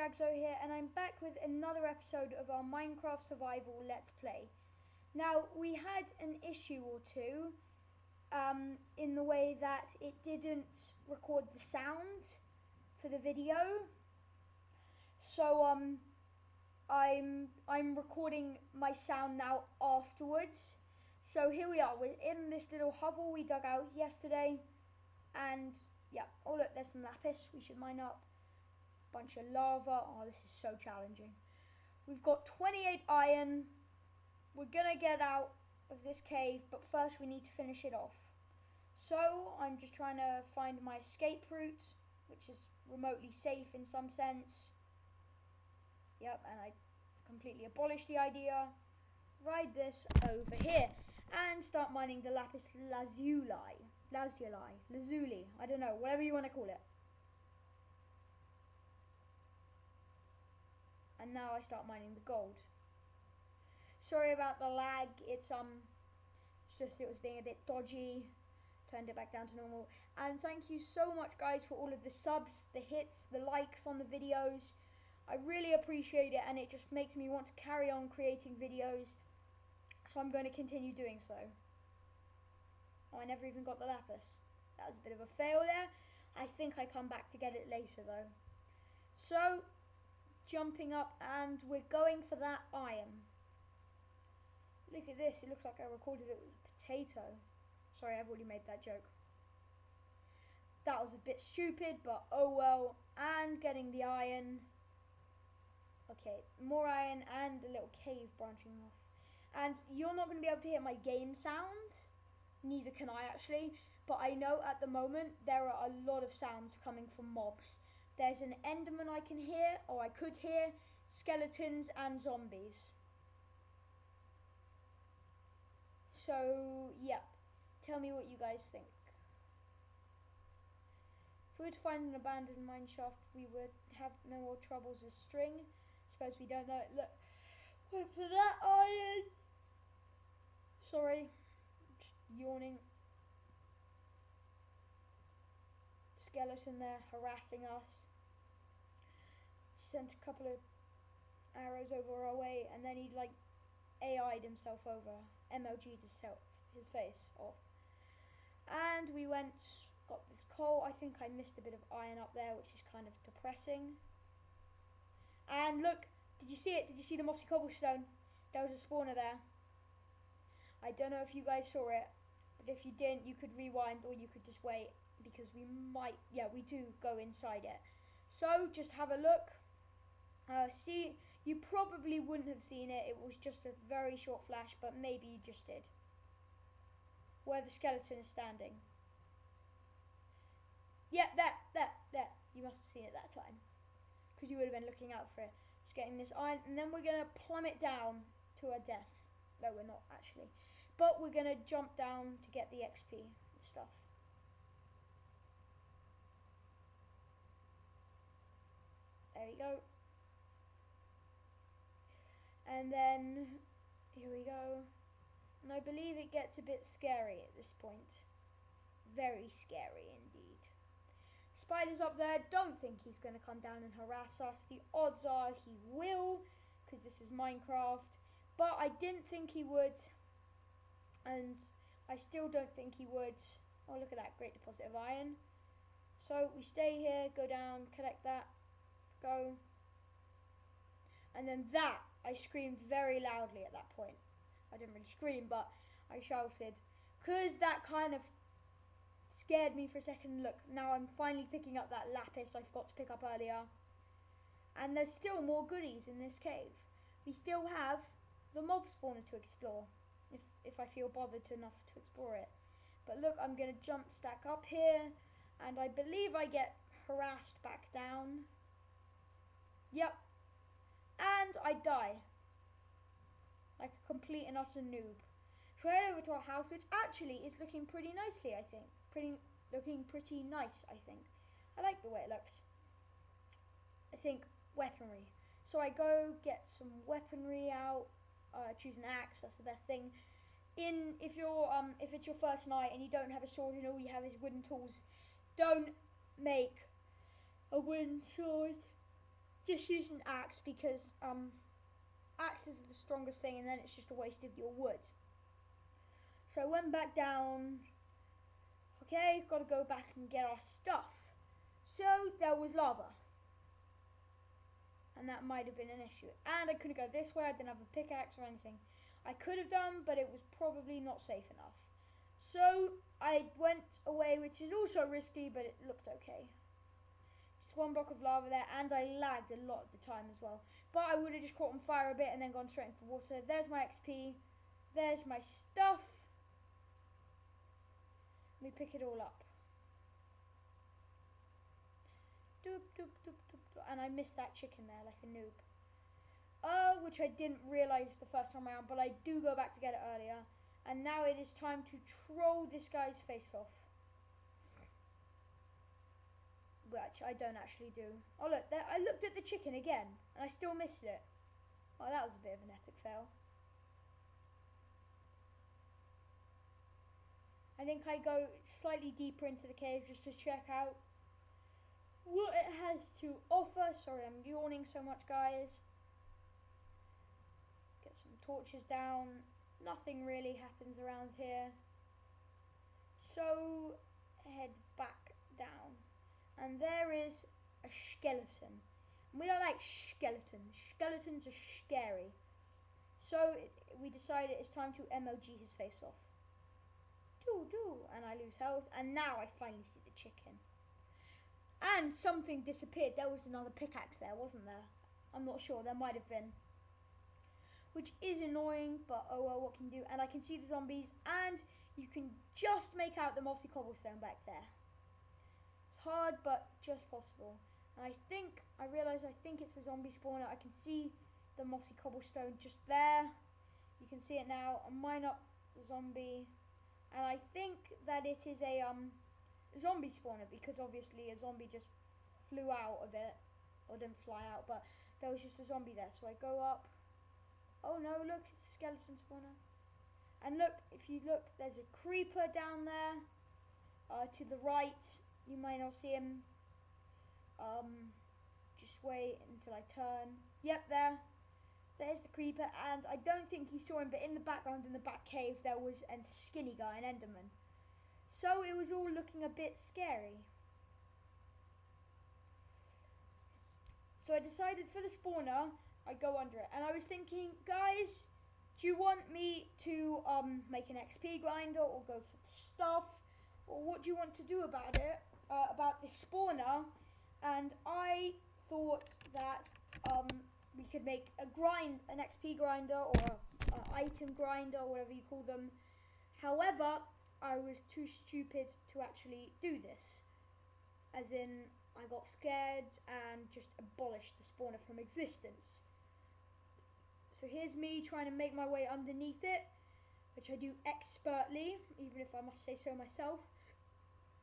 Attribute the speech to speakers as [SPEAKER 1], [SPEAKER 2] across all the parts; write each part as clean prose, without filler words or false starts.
[SPEAKER 1] Jagzo here, and I'm back with another episode of our Minecraft Survival Let's Play. Now, we had an issue or two in the way that it didn't record the sound for the video. So I'm recording my sound now afterwards. So here we are, we're in this little hovel we dug out yesterday, and yeah, oh look, there's some lapis we should mine up. Bunch of lava. Oh, this is so challenging. We've got 28 iron. We're gonna get out of this cave, but first we need to finish it off. So I'm just trying to find my escape route, which is remotely safe in some sense. Yep, and I completely abolished the idea. Ride this over here and start mining the lapis lazuli, I don't know, whatever you want to call it. And now I start mining the gold. Sorry about the lag, it's just it was being a bit dodgy. Turned it back down to normal. And thank you so much guys for all of the subs, the hits, the likes on the videos. I really appreciate it, and it just makes me want to carry on creating videos. So I'm going to continue doing so. Oh, I never even got the lapis. That was a bit of a fail there. I think I come back to get it later though. So jumping up, and we're going for that iron. Look at this, it looks like I recorded it with a potato. Sorry, I've already made that joke. That was a bit stupid, but oh well. And getting the iron. Okay, more iron and a little cave branching off. And you're not going to be able to hear my game sound. Neither can I actually. But I know at the moment there are a lot of sounds coming from mobs. There's an enderman I can hear, or I could hear, skeletons and zombies. So, yeah. Tell me what you guys think. If we were to find an abandoned mine shaft, we would have no more troubles with string. Suppose we don't know it. Look. Wait for that iron. Sorry. Just yawning. Skeleton there harassing us. Sent a couple of arrows over our way, and then he like AI'd himself over. MLG'd his face off. And we went, got this coal. I think I missed a bit of iron up there, which is kind of depressing. And look, did you see it? Did you see the mossy cobblestone? There was a spawner there. I don't know if you guys saw it, but if you didn't, you could rewind, or you could just wait, because we might, yeah, we do go inside it. So just have a look. See, you probably wouldn't have seen it. It was just a very short flash, but maybe you just did. Where the skeleton is standing. Yeah, there. You must have seen it that time, because you would have been looking out for it. Just getting this iron, and then we're going to plummet down to our death. No, we're not actually. But we're going to jump down to get the XP and stuff. There we go. And then, here we go. And I believe it gets a bit scary at this point. Very scary indeed. Spider's up there. Don't think he's going to come down and harass us. The odds are he will, because this is Minecraft. But I didn't think he would. And I still don't think he would. Oh, look at that great deposit of iron. So we stay here, go down, collect that, go. And then that, I screamed very loudly at that point. I didn't really scream, but I shouted, because that kind of scared me for a second. Look, now I'm finally picking up that lapis I forgot to pick up earlier. And there's still more goodies in this cave. We still have the mob spawner to explore, if I feel bothered enough to explore it. But look, I'm going to jump stack up here, and I believe I get harassed back down. Yep. And I die. Like a complete and utter noob. So head over to our house, which actually is looking pretty nicely, I think. Looking pretty nice, I think. I like the way it looks. I think weaponry. So I go get some weaponry out. Choose an axe. That's the best thing. If it's your first night and you don't have a sword and all you have is wooden tools, don't make a wooden sword. just use an axe because axes are the strongest thing, and then it's just a waste of your wood. So I went back down. Okay, got to go back and get our stuff. So there was lava, and that might have been an issue. And I couldn't go this way. I didn't have a pickaxe or anything. I could have done, but it was probably not safe enough. So I went away, which is also risky, but it looked okay. Just one block of lava there, and I lagged a lot at the time as well. But I would have just caught on fire a bit and then gone straight into the water. There's my XP. There's my stuff. Let me pick it all up. Doop, doop, doop, doop, doop. And I missed that chicken there like a noob. Which I didn't realise the first time around, but I do go back to get it earlier. And now it is time to troll this guy's face off. Which I don't actually do. Oh look, there, I looked at the chicken again, and I still missed it. Oh, that was a bit of an epic fail. I think I go slightly deeper into the cave just to check out what it has to offer. Sorry, I'm yawning so much, guys. Get some torches down. Nothing really happens around here. So, head back down. And there is a skeleton. And we don't like skeletons. Skeletons are scary. So, we decided it's time to MOG his face off. And I lose health, and now I finally see the chicken. And something disappeared. There was another pickaxe there, wasn't there? I'm not sure, there might have been. Which is annoying, but oh well, what can you do? And I can see the zombies, and you can just make out the mossy cobblestone back there. It's hard, but just possible. And I realise I think it's a zombie spawner. I can see the mossy cobblestone just there. You can see it now. I mine up the zombie. And I think that it is a zombie spawner, because obviously a zombie just flew out of it. Or didn't fly out, but there was just a zombie there. So I go up. Oh no, look, it's a skeleton spawner. And look, if you look, there's a creeper down there. To the right, you might not see him. Just wait until I turn. Yep, there. There's the creeper, and I don't think you saw him, but in the background, in the back cave, there was a skinny guy, an enderman. So it was all looking a bit scary. So I decided for the spawner, I'd go under it. And I was thinking, guys, do you want me to make an XP grinder or go for the stuff? Or what do you want to do about it, about this spawner? And I thought that we could make an XP grinder or an item grinder, whatever you call them. However, I was too stupid to actually do this. As in, I got scared and just abolished the spawner from existence. So here's me trying to make my way underneath it, which I do expertly, even if I must say so myself.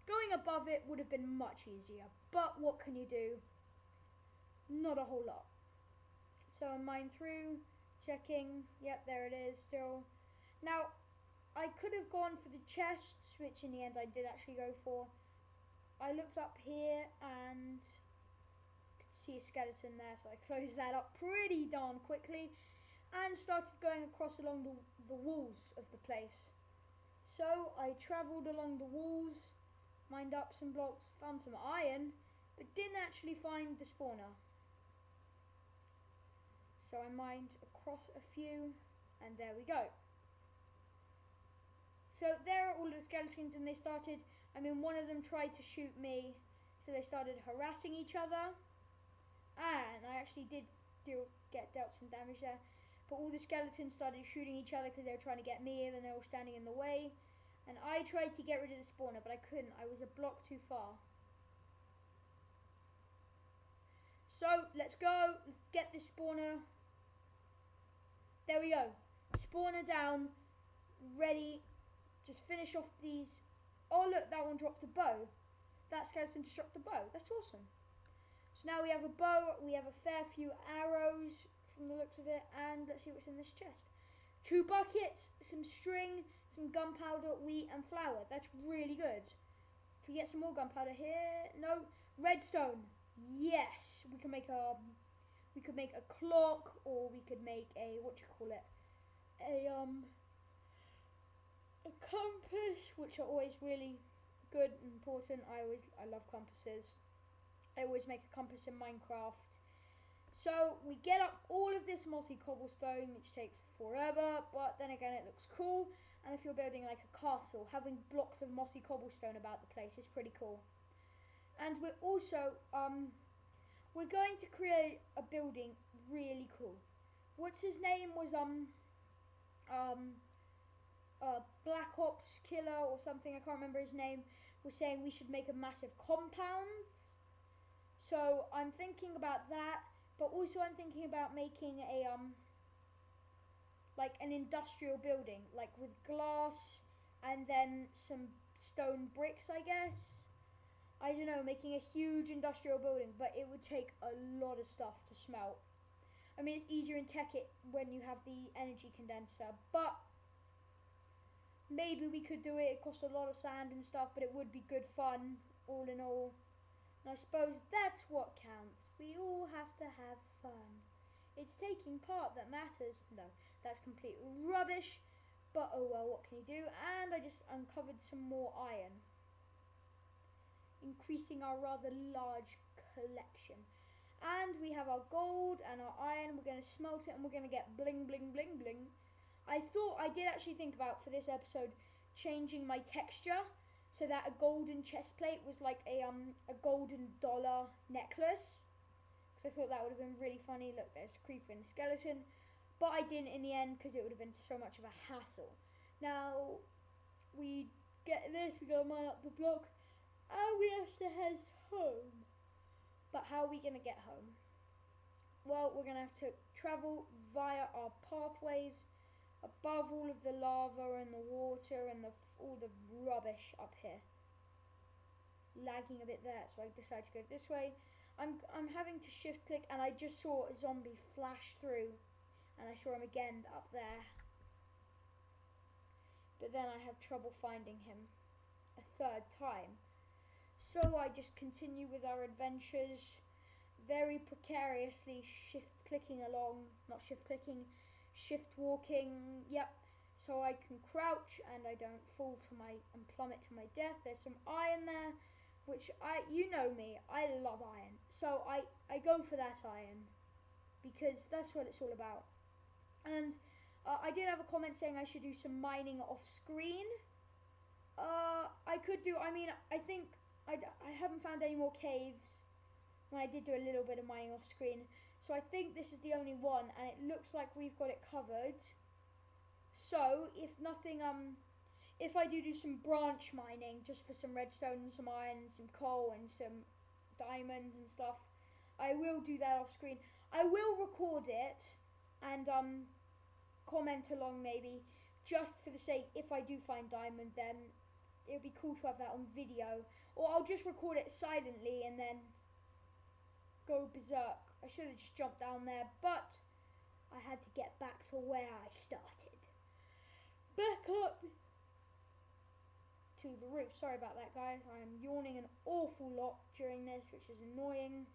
[SPEAKER 1] Going above it would have been much easier, but what can you do? Not a whole lot. So I mine through, checking, yep, there it is still. Now, I could have gone for the chests, which in the end I did actually go for. I looked up here and could see a skeleton there, so I closed that up pretty darn quickly and started going across along the walls of the place. So I travelled along the walls, mined up some blocks, found some iron, but didn't actually find the spawner. So I mined across a few, and there we go. So there are all the skeletons, and they started, one of them tried to shoot me, so they started harassing each other, and I actually did get dealt some damage there, but all the skeletons started shooting each other because they were trying to get me, and then they were standing in the way, and I tried to get rid of the spawner, but I couldn't. I was a block too far. So let's go, let's get this spawner. There we go, spawner down, ready. Just finish off these. Oh look, that one dropped a bow. That skeleton just dropped a bow. That's awesome. So now we have a bow, we have a fair few arrows from the looks of it, and let's see what's in this chest. 2 buckets, some string, some gunpowder, wheat and flour. That's really good. If we get some more gunpowder here, no. Redstone, yes. We can make a We could make a clock, or we could make a, what do you call it, a compass, which are always really good and important. I love compasses. I always make a compass in Minecraft. So we get up all of this mossy cobblestone, which takes forever, but then again it looks cool. And if you're building like a castle, having blocks of mossy cobblestone about the place is pretty cool. And we're also we're going to create a building really cool. What's his name was Black Ops Killer or something, I can't remember his name, was saying we should make a massive compound. So I'm thinking about that, but also I'm thinking about making a like an industrial building, like with glass and then some stone bricks, I guess. I don't know, making a huge industrial building, but it would take a lot of stuff to smelt. I mean, it's easier in Tekkit when you have the energy condenser, but maybe we could do it. It costs a lot of sand and stuff, but it would be good fun, all in all. And I suppose that's what counts. We all have to have fun. It's taking part that matters. No, that's complete rubbish, but oh well, what can you do? And I just uncovered some more iron, increasing our rather large collection. And we have our gold and our iron. We're going to smelt it and we're going to get bling bling bling bling. I did actually think about, for this episode, changing my texture so that a golden chest plate was like a golden dollar necklace, because I thought that would have been really funny. Look, there's a creeper and a skeleton, but I didn't in the end because it would have been so much of a hassle. Now we get this, we go mine up the block, and we have to head home. But how are we going to get home? Well, we're going to have to travel via our pathways above all of the lava and the water and all the rubbish up here. Lagging a bit there, so I decided to go this way. I'm having to shift click, and I just saw a zombie flash through, and I saw him again up there. But then I have trouble finding him a third time. So I just continue with our adventures, very precariously shift clicking along, not shift clicking, shift walking, yep, so I can crouch and I don't fall to and plummet to my death. There's some iron there, which you know me, I love iron, so I go for that iron, because that's what it's all about. And I did have a comment saying I should do some mining off screen. I could do, I mean, I think, I haven't found any more caves, and I did do a little bit of mining off screen. So I think this is the only one, and it looks like we've got it covered. So if nothing, if I do some branch mining, just for some redstone and some iron and some coal and some diamonds and stuff, I will do that off screen. I will record it and comment along maybe, just for the sake, if I do find diamond, then it would be cool to have that on video. Or I'll just record it silently and then go berserk. I should have just jumped down there, but I had to get back to where I started. Back up to the roof. Sorry about that, guys. I am yawning an awful lot during this, which is annoying,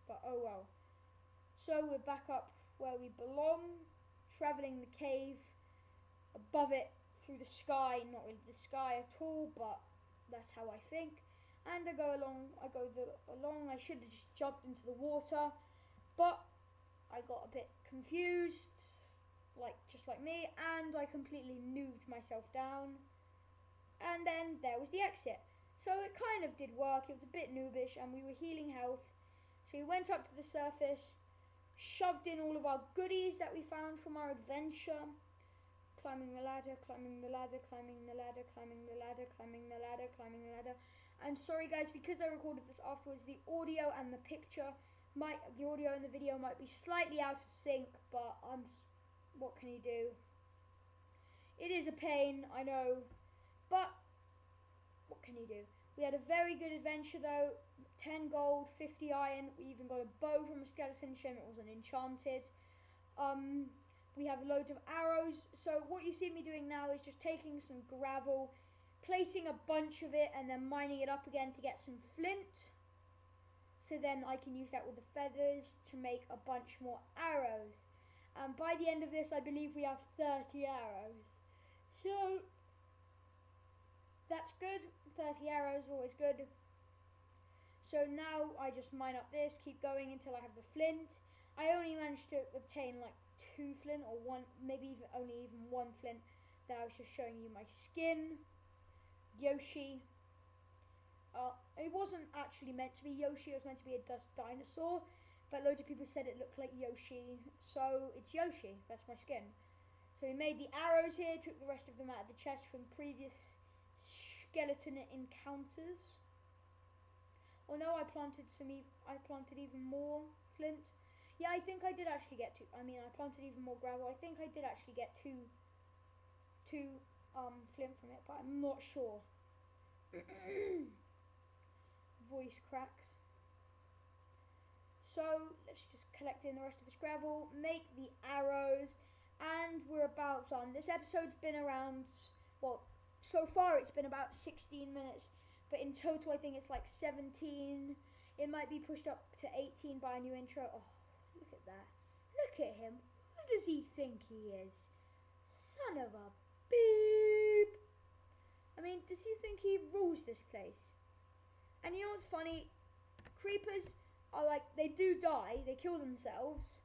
[SPEAKER 1] but oh well. So we're back up where we belong, travelling the cave, above it, through the sky. Not really the sky at all, but that's how I think. And I go along, I should have just jumped into the water, but I got a bit confused, just like me, and I completely noobed myself down, and then there was the exit. So it kind of did work. It was a bit noobish, and we were healing health, so we went up to the surface, shoved in all of our goodies that we found from our adventure, climbing the ladder, climbing the ladder, climbing the ladder, climbing the ladder, climbing the ladder, climbing the ladder. And sorry guys, because I recorded this afterwards, the audio and the the audio and the video might be slightly out of sync, but what can you do? It is a pain, I know, but what can you do? We had a very good adventure though, 10 gold, 50 iron, we even got a bow from a skeleton, shame it wasn't enchanted. We have loads of arrows, so what you see me doing now is just taking some gravel, placing a bunch of it and then mining it up again to get some flint. so then I can use that with the feathers to make a bunch more arrows. And by the end of this, I believe we have 30 arrows. So that's good. 30 arrows, always good. So now I just mine up this, keep going until I have the flint. I only managed to obtain like 2 flint, or 1, maybe even 1 flint. That I was just showing you my skin. Yoshi. It wasn't actually meant to be Yoshi, it was meant to be a dust dinosaur, but loads of people said it looked like Yoshi, so it's Yoshi. That's my skin. So we made the arrows here, took the rest of them out of the chest from previous skeleton encounters. Oh no, I planted even more flint. Yeah, I think I did actually get I planted even more gravel. I think I did actually get two flint from it, but I'm not sure. Voice cracks. So let's just collect in the rest of this gravel, make the arrows, and we're about done. This episode's been around, well, so far it's been about 16 minutes, but in total I think it's like 17. It might be pushed up to 18 by a new intro. Oh, look at that. Look at him. Who does he think he is? Son of a beep. I mean, does he think he rules this place? And you know what's funny? Creepers are like, they do die, they kill themselves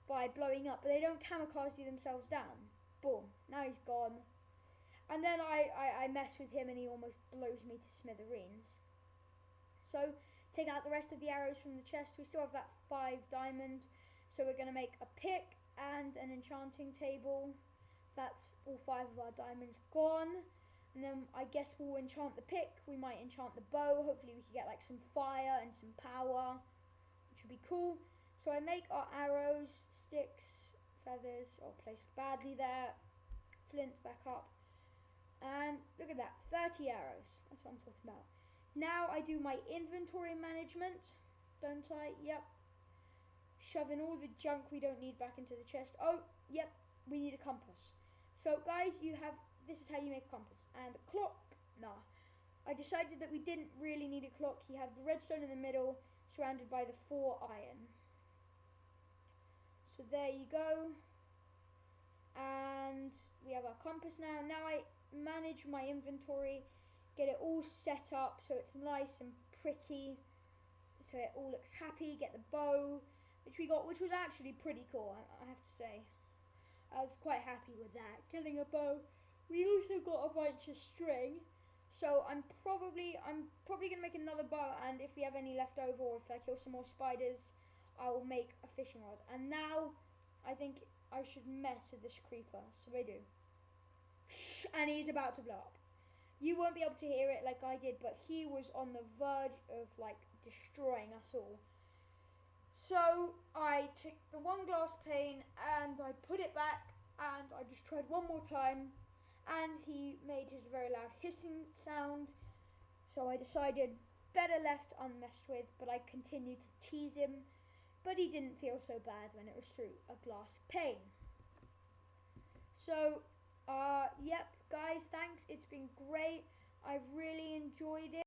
[SPEAKER 1] by blowing up, but they don't kamikaze themselves down. Boom, now he's gone. And then I mess with him and he almost blows me to smithereens. So, take out the rest of the arrows from the chest. We still have that 5 diamond, so we're going to make a pick and an enchanting table. That's all 5 of our diamonds gone. And then I guess we'll enchant the pick. We might enchant the bow. Hopefully we can get like some fire and some power, which would be cool. So I make our arrows, sticks, feathers. Oh, placed badly there. Flint back up. And look at that, 30 arrows. That's what I'm talking about. Now I do my inventory management, don't I? Yep. Shoving all the junk we don't need back into the chest. Oh, yep, we need a compass. So guys, this is how you make a compass. And a clock, nah. I decided that we didn't really need a clock. You have the redstone in the middle, surrounded by the 4 iron. So there you go. And we have our compass now. Now I manage my inventory, get it all set up so it's nice and pretty, so it all looks happy. Get the bow, which we got, which was actually pretty cool, I have to say. I was quite happy with that, getting a bow. We also got a bunch of string, so I'm probably gonna make another bow, and if we have any left over, or if I kill some more spiders, I will make a fishing rod. And now I think I should mess with this creeper, so I do. And he's about to blow up. You won't be able to hear it like I did, but he was on the verge of like destroying us all. So I took the 1 glass pane and I put it back, and I just tried one more time, and he made his very loud hissing sound. So I decided better left unmessed with, but I continued to tease him, but he didn't feel so bad when it was through a glass pane. So yep guys, thanks, it's been great. I've really enjoyed it.